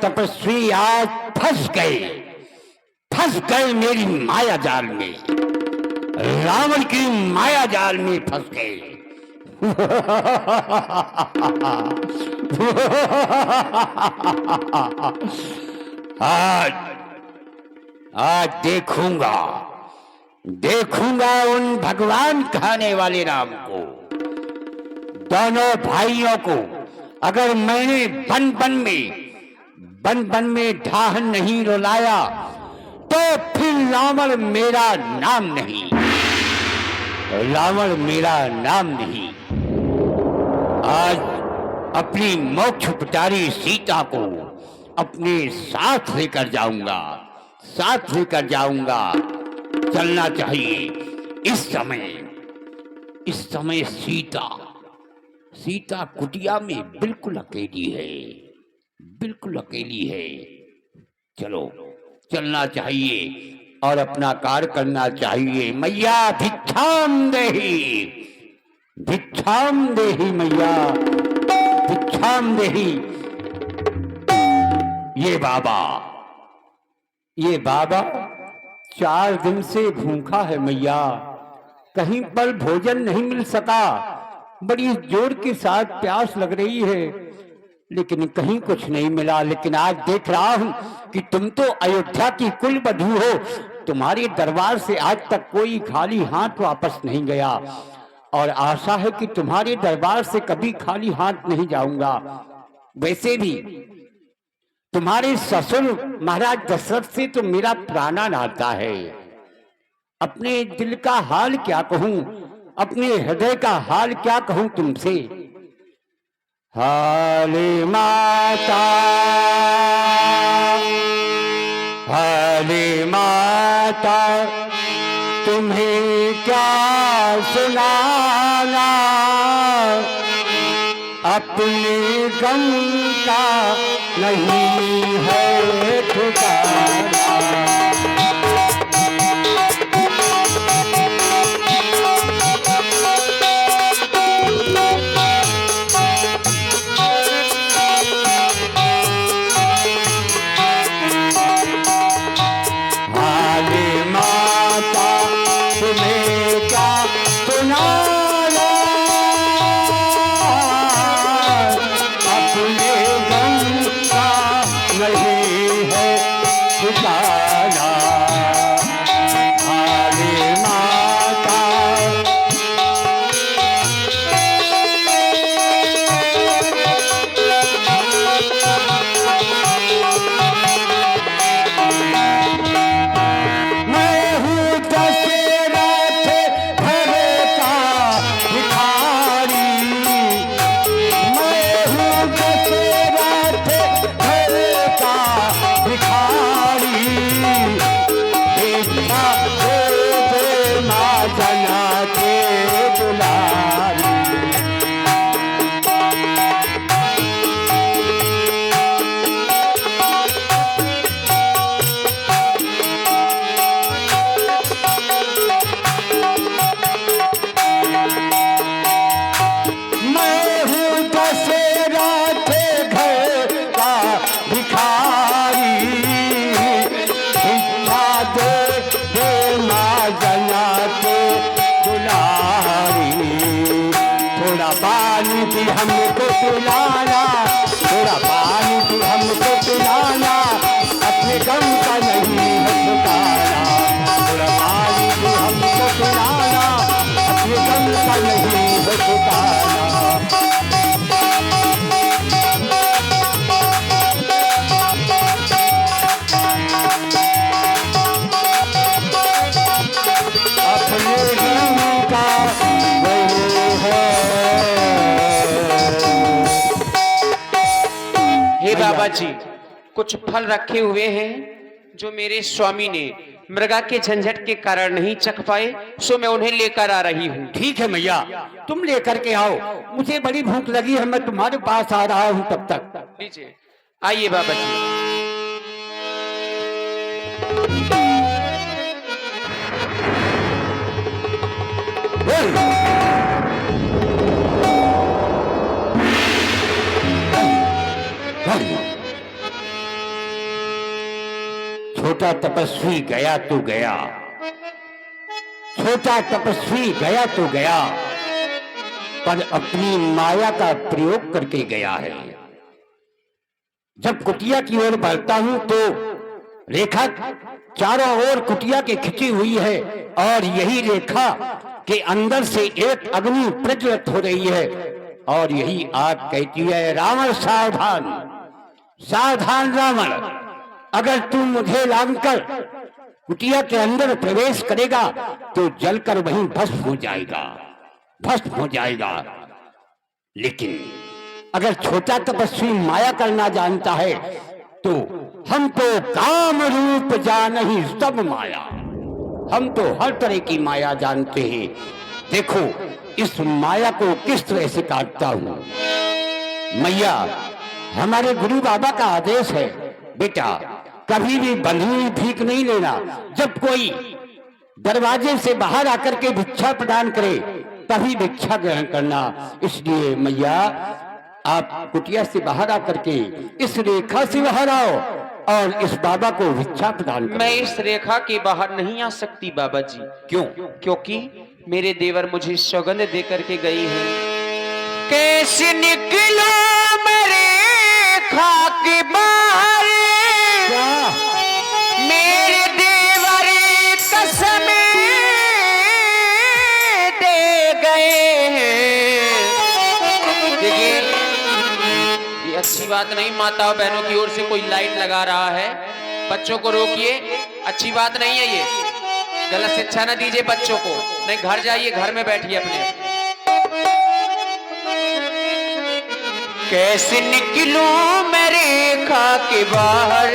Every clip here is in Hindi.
तपस्वी आज फंस गए मेरी माया जाल में, रावण की माया जाल में फंस गए। आज देखूंगा उन भगवान कहने वाले राम को, दोनों भाइयों को। अगर मैंने बन में ढाहन नहीं रुलाया तो फिर रावण मेरा नाम नहीं। आज अपनी मोक्ष उपचारी सीता को अपने साथ लेकर जाऊंगा। चलना चाहिए। इस समय सीता कुटिया में बिल्कुल अकेली है। चलो, चलना चाहिए और अपना कार्य करना चाहिए। मैया भिक्षाम देही मैया, भिक्षाम देही। ये बाबा 4 दिन से भूखा है मैया, कहीं पर भोजन नहीं मिल सका। बड़ी जोर के साथ प्यास लग रही है, लेकिन कहीं कुछ नहीं मिला। लेकिन आज देख रहा हूं कि तुम तो अयोध्या की कुल वधू हो, तुम्हारे दरबार से आज तक कोई खाली हाथ वापस नहीं गया, और आशा है कि तुम्हारे दरबार से कभी खाली हाथ नहीं जाऊंगा। वैसे भी तुम्हारे ससुर महाराज दशरथ से तो मेरा पुराना नाता है। अपने दिल का हाल क्या कहूं, अपने हृदय का हाल क्या कहूं तुमसे। हाले माता तुम्हें क्या सुनाना, अपने गम का नहीं है ठिकाना। हमको पिलाना, थोड़ा पानी भी हमको पिलाना, अपने गम का नहीं है ठिकाना। थोड़ा पानी भी हमको पिलाना, अपने गम का नहीं है ठिकाना। बाबा जी, कुछ फल रखे हुए हैं जो मेरे स्वामी ने मृगा के झंझट के कारण नहीं चख पाए, सो मैं उन्हें लेकर आ रही हूँ। ठीक है मैया, तुम लेकर के आओ, मुझे बड़ी भूख लगी है, मैं तुम्हारे पास आ रहा हूँ तब तक। लीजिए, आइए बाबा जी। छोटा तपस्वी गया तो गया, छोटा तपस्वी गया तो गया, पर अपनी माया का प्रयोग करके गया है। जब कुटिया की ओर बढ़ता हूं तो रेखा चारों ओर कुटिया के खिंची हुई है और यही रेखा के अंदर से एक अग्नि प्रज्वलित हो रही है और यही आग कहती है, रावण सावधान, सावधान रावण, अगर तू मुझे लांघकर कुटिया के अंदर प्रवेश करेगा तो जलकर वहीं भस्म हो जाएगा, भस्म हो जाएगा। लेकिन अगर छोटा तपस्वी माया करना जानता है तो हम तो काम रूप जानहि सब माया, हम तो हर तरह की माया जानते हैं। देखो इस माया को किस तरह से काटता हूं। मैया, हमारे गुरु बाबा का आदेश है, बेटा कभी भी बंधी भीख नहीं लेना। जब कोई दरवाजे से बाहर आकर के भिक्षा प्रदान करे तभी भिक्षा ग्रहण करना। इसलिए मैया आप कुटिया से बाहर आकर के इस रेखा से बाहर आओ और इस बाबा को भिक्षा प्रदान करो। मैं इस रेखा के बाहर नहीं आ सकती बाबा जी। क्यों? क्योंकि मेरे देवर मुझे सौगंध दे करके गई है, कैसे निकलो मेरे रेखा के बाहर, मेरे देवर कसम दे गए हैं। देखिए ये अच्छी बात नहीं, माताओं बहनों की ओर से कोई लाइट लगा रहा है, बच्चों को रोकिए, अच्छी बात नहीं है ये, गलत शिक्षा न दीजिए बच्चों को। नहीं, घर जाइए, घर में बैठिए अपने। कैसे निकलूं मैं रेखा के बाहर,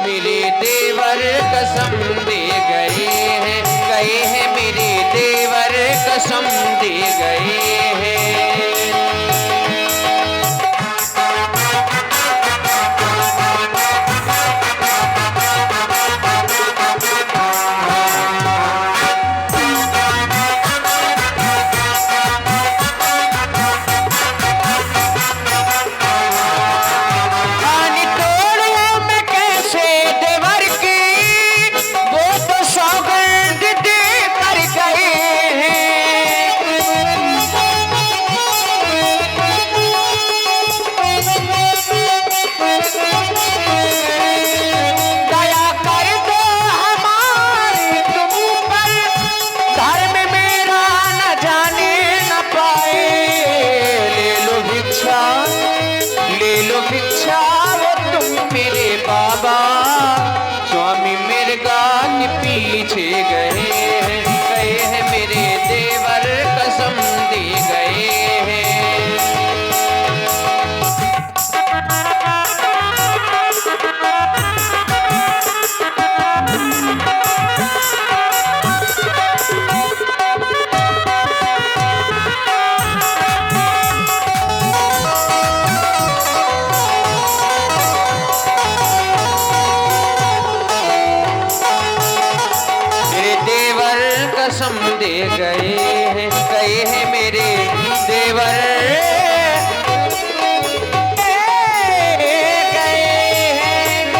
मेरे देवर कसम दे गए हैं मेरे देवर कसम दे गए हैं। गए हैं मेरे देवर गए हैं।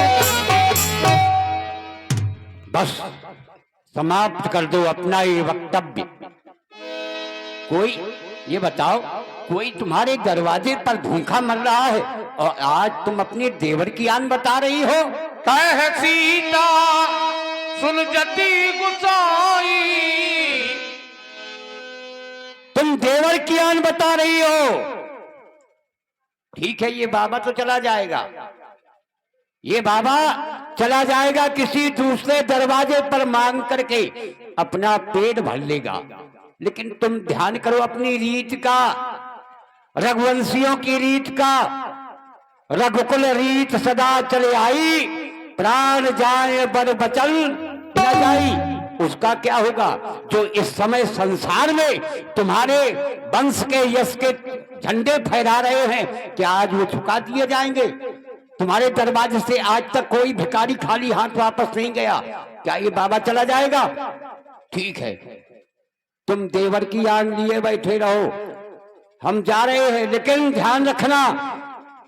बस समाप्त कर दो अपना ये वक्तव्य। कोई ये बताओ, कोई तुम्हारे दरवाजे पर भूखा मर रहा है और आज तुम अपने देवर की आन बता रही हो। कह सीता सुन जती गुसाई, तुम देवर की आन बता रही हो। ठीक है, ये बाबा तो चला जाएगा, ये बाबा चला जाएगा, किसी दूसरे दरवाजे पर मांग करके अपना पेट भर लेगा। लेकिन तुम ध्यान करो अपनी रीत का, रघुवंशियों की रीत का। रघुकुल रीत सदा चले आई, प्राण जाए बर बचल न जाई। उसका क्या होगा जो इस समय संसार में तुम्हारे वंश के यश के झंडे फहरा रहे हैं, क्या आज वो झुका दिए जाएंगे? तुम्हारे दरवाजे से आज तक कोई भिखारी खाली हाथ वापस नहीं गया। क्या ये बाबा चला जाएगा? ठीक है, तुम देवर की आन लिए बैठे रहो, हम जा रहे हैं। लेकिन ध्यान रखना,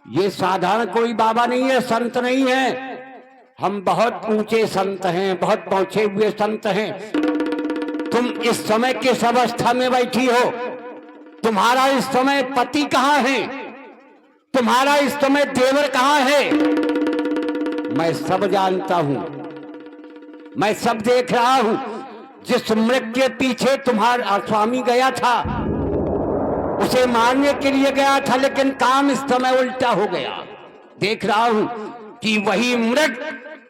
ये साधारण कोई बाबा नहीं है, संत नहीं है। हम बहुत ऊंचे संत हैं, बहुत पहुंचे हुए संत हैं। तुम इस समय किस अवस्था में बैठी हो? तुम्हारा इस समय पति कहाँ है? तुम्हारा इस समय देवर कहाँ है? मैं सब जानता हूं, मैं सब देख रहा हूं। जिस मृग के पीछे तुम्हारा स्वामी गया था, उसे मारने के लिए गया था, लेकिन काम इस समय उल्टा हो गया। देख रहा हूं कि वही मृग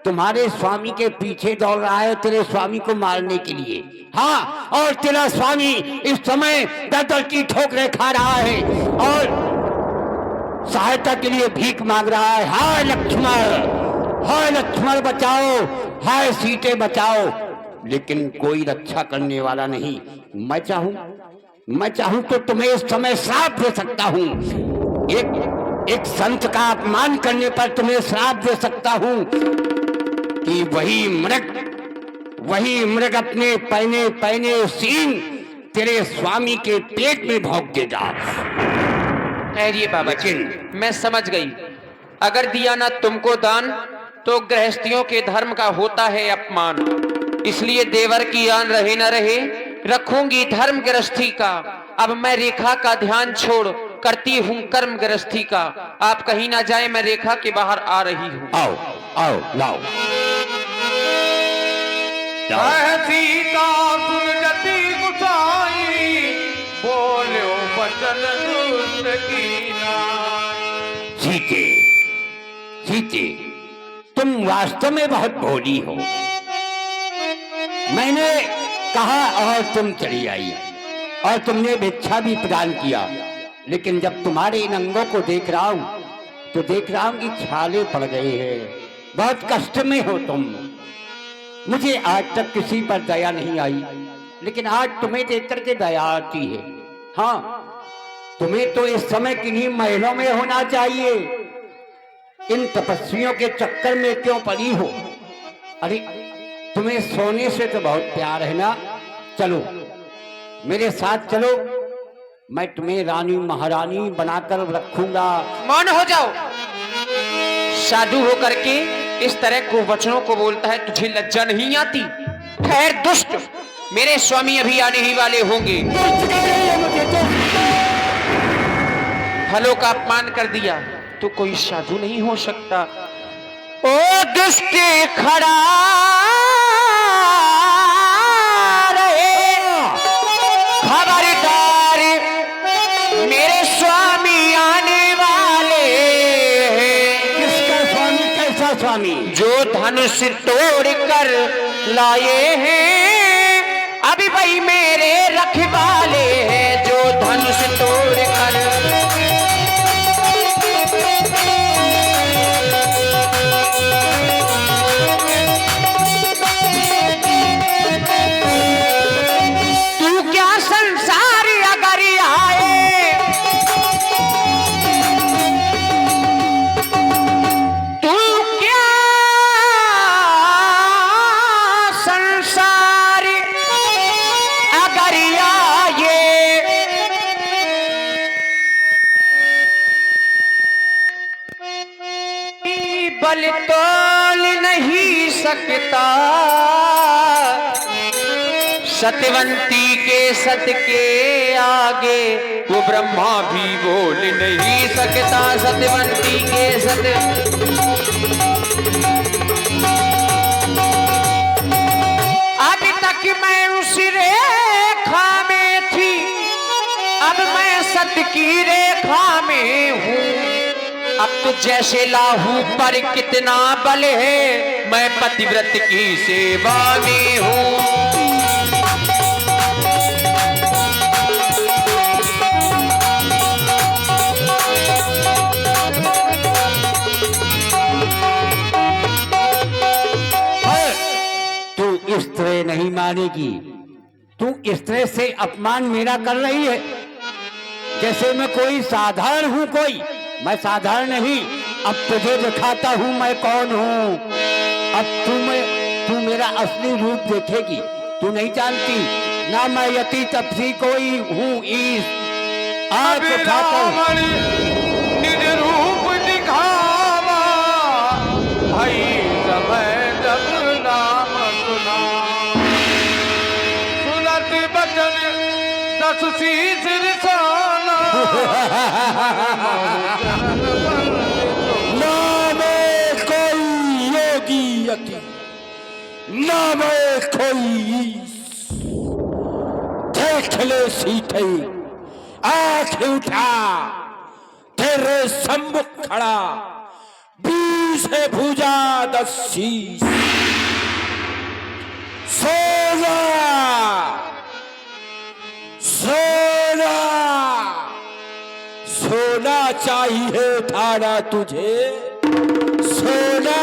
तुम्हारे स्वामी के पीछे दौड़ रहा है, तेरे स्वामी को मारने के लिए। हाँ, और तेरा स्वामी इस समय दर की ठोकरें खा रहा है और सहायता के लिए भीख मांग रहा है। हाय लक्ष्मण, हाय लक्ष्मण बचाओ, हाय सीते बचाओ। लेकिन कोई रक्षा करने वाला नहीं। मैं चाहूं तो तुम्हें इस समय श्राप दे सकता हूं। एक संत का अपमान करने पर तुम्हें श्राप दे सकता हूं कि वही मृग अपने पहने पहने सींग तेरे स्वामी के पेट में भोंक देगा। ठहरिए बाबा जी, मैं समझ गई। अगर दिया ना तुमको दान तो गृहस्थियों के धर्म का होता है अपमान। इसलिए देवर की आन रहे न रहे, रखूंगी धर्म गृहस्थी का। अब मैं रेखा का ध्यान छोड़ करती हूँ कर्म गृहस्थी का। आप कहीं ना जाए, मैं रेखा के बाहर आ रही हूँ। आओ आओ लाओ। सीता सुन जति गुसाई, बोलो बचन दुष्ट कीना। सीते, तुम वास्तव में बहुत भोली हो। मैंने कहा और तुम चली आई और तुमने भिक्षा भी प्रदान किया, लेकिन जब तुम्हारे इन अंगों को देख रहा हूं तो देख रहा हूं कि छाले पड़ गए हैं। बहुत कष्ट में हो तुम। मुझे आज तक किसी पर दया नहीं आई, लेकिन आज तुम्हें देख करके दया आती है। हाँ, तुम्हें तो इस समय किन्हीं महलों में होना चाहिए। इन तपस्वियों के चक्कर में क्यों पड़ी हो? अरे, तुम्हें सोने से तो बहुत प्यार है ना। चलो मेरे साथ चलो, मैं तुम्हें रानी महारानी बनाकर रखूंगा। मौन हो जाओ। साधु होकर के इस तरह को वचनों को बोलता है, तुझे लज्जा नहीं आती? खैर दुष्ट, मेरे स्वामी अभी आने ही वाले होंगे। फलों का अपमान कर दिया तो कोई साधु नहीं हो सकता। ओ दुष्ट खड़ा रहे, खबरदार मेरे स्वामी आने वाले हैं। किसका स्वामी? कैसा स्वामी? जो धनुष तोड़ कर लाए हैं, अभी भाई मेरे रखवाले हैं। जो धनुष तोड़ कर बल तोल नहीं सकता, सत्यवंती के सत के आगे वो ब्रह्मा भी बोल नहीं सकता। सत्यवंती के सत अभी तक मैं उस रेखा में थी, अब मैं सत्य की रेखा में हूँ। अब तो जैसे लाहू पर कितना बल है, मैं पतिव्रत की सेवा में हूँ। तू इस तरह नहीं मानेगी। तू इस तरह से अपमान मेरा कर रही है जैसे मैं कोई साधारण हूं। कोई मैं साधारण नहीं। अब तुझे दिखाता हूं मैं कौन हूं। अब तू मेरा असली रूप देखेगी। तू नहीं जानती ना मैं यति तपसी कोई हूं। ईश आज निज रूप नामे कोई योगी यति, नामे कोई ईश। देख ले सीते, आंख उठा, तेरे सम्मुख खड़ा 20 भुजा 10 शीश। सोना सोना सोना चाहिए था ना तुझे, सोना।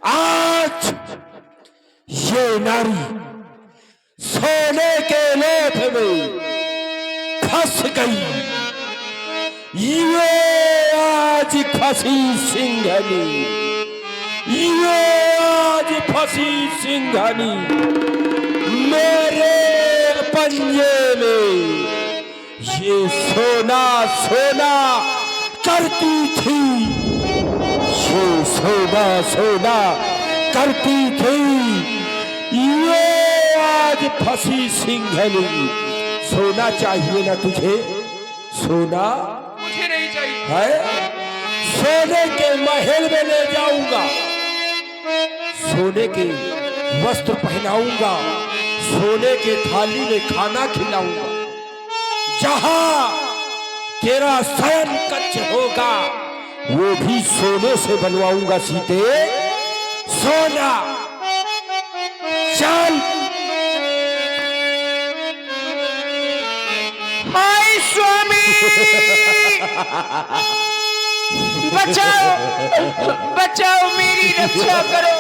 आज ये नारी सोने के लोभ में फंस गई, ये आज फंसी सिंघनी, ये आज फंसी सिंघनी मेरे पंजे में। ये सोना सोना करती थी, ये सोना सोना करती थी, ये आज फंसी सिंघनी। सोना चाहिए ना तुझे, सोना? मुझे नहीं चाहिए। है सोने के महल में ले जाऊंगा, सोने के वस्त्र पहनाऊंगा, सोने के थाली में खाना खिलाऊंगा, जहां तेरा शयन कक्ष होगा वो भी सोने से बनवाऊंगा सीते। सोना चल। हाय स्वामी, बचाओ बचाओ, मेरी रक्षा करो,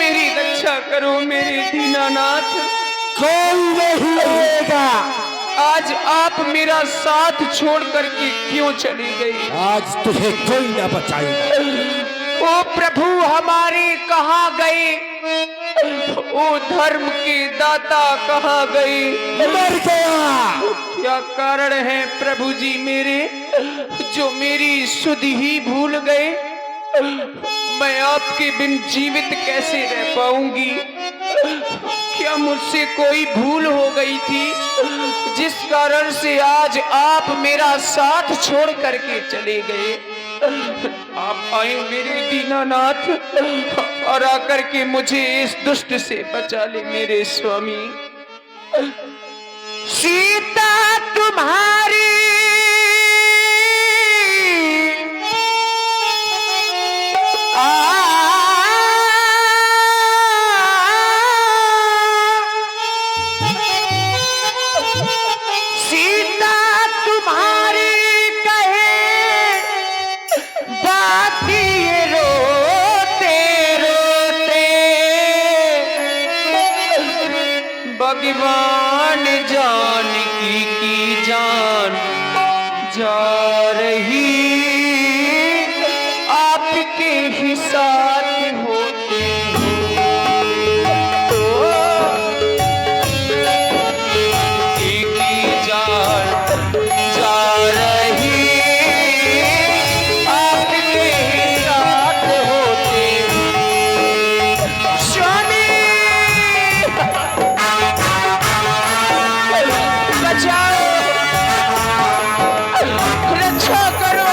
मेरी रक्षा करो मेरे दीनानाथ। कोई नहीं आएगा। आज आप मेरा साथ छोड़ करके क्यों चली गई? आज तुझे कोई ना बचाएगा। ओ प्रभु हमारे कहाँ गए? ओ धर्म के दाता कहाँ गए? मर गया। क्या कारण है प्रभु जी मेरे, जो मेरी सुध ही भूल गए? मैं आपके बिन जीवित कैसे रह पाऊंगी? क्या मुझसे कोई भूल हो गई थी जिस कारण से आज आप मेरा साथ छोड़ करके चले गए? आप आए मेरे दीनानाथ और आकर के मुझे इस दुष्ट से बचा ले मेरे स्वामी। सीता तुम्हारी भगवान जानकी की जान जा रही, आपके ही साथ होते की जान जा रही, आपके ही साथ होते स्वामी। बचाओ, रक्षा करो।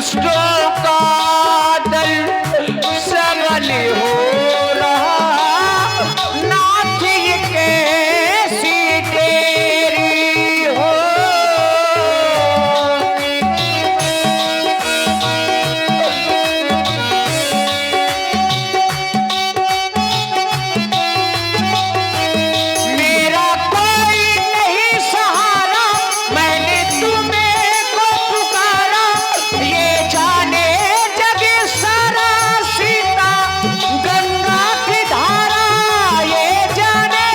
दुष्टों का दल सबल हो रहा, नाथ ये कैसी तेरी हो। मेरा कोई नहीं सहारा, मैंने तुम्हें को पुकारा, ये जाने जग सारा, सीता गंगा की धारा ये जाने।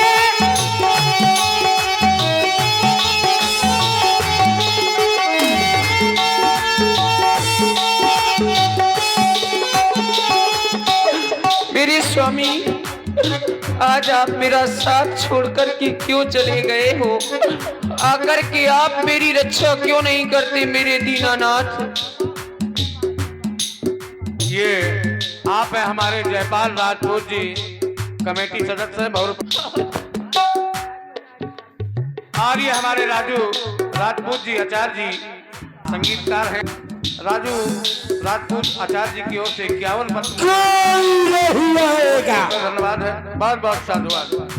मेरे स्वामी, आज आप मेरा साथ छोड़कर के क्यों चले गए हो? आकर के आप मेरी रक्षा क्यों नहीं करते मेरे दीनानाथ? ये आप है हमारे जयपाल राजपूत जी, कमेटी सदस्य और ये हमारे राजू राजपूत जी आचार्य जी संगीतकार हैं। राजू राजपूत आचार्य जी की ओर से 51 कोई नहीं आएगा। धन्यवाद है, बहुत बहुत साधुवाद।